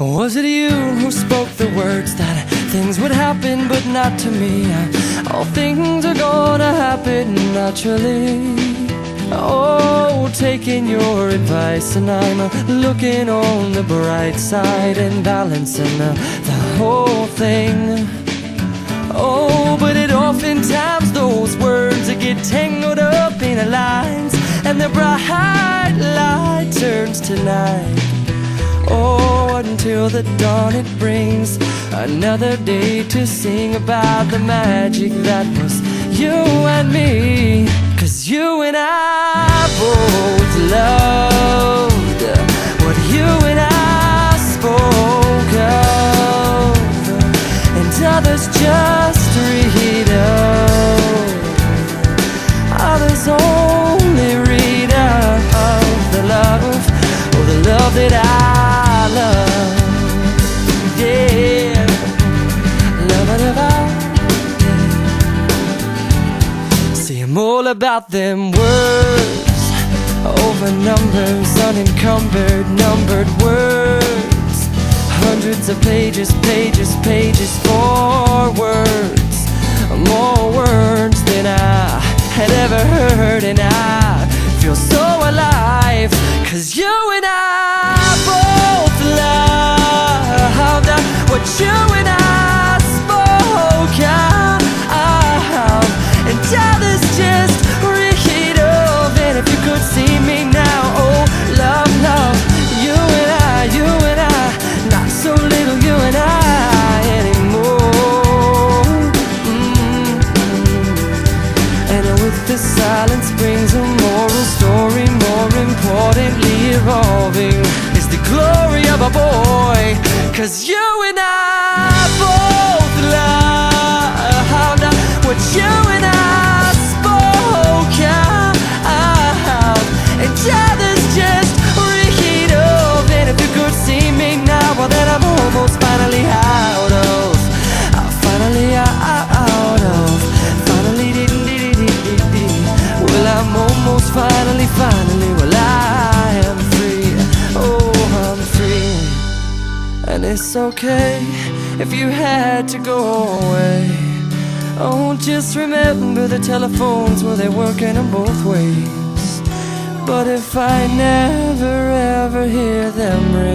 Was it you who spoke the words that things would happen but not to me? All things are gonna happen naturally. Oh, taking your advice, and I'm looking on the bright side and balancing the whole thing. Oh, but it oftentimes those words that get tangled up in lines, and the bright light turns to night. Oh, until the dawn it brings another day to sing about the magic that was you and me. 'Cause you and I both loved what you and I spoke of, and others just read of. Others only read of the love, oh, the love that I love. Yeah, love it about. See, I'm all about them words over numbers, unencumbered, numbered words. Hundreds of pages, pages, pages for words. More words than I had ever heard, and I feel so alive. 'Cause you and I both loved what you and I spoke of, and others just read of. And if you could see me now, oh, love, love, you and I, not so little you and I anymore. And with the silence brings a moral story. More importantly, evolving is the glory of a boy. 'Cause you and I both loved what you and I spoke of, and others just read of. And if you could see me now, well, then I'm almost finally out of, well, I'm almost finally, well, I am free. Oh, I'm free. And it's okay if you had to go away. Oh, just remember the telephones, well, they're working in both ways. But if I never ever hear them ring,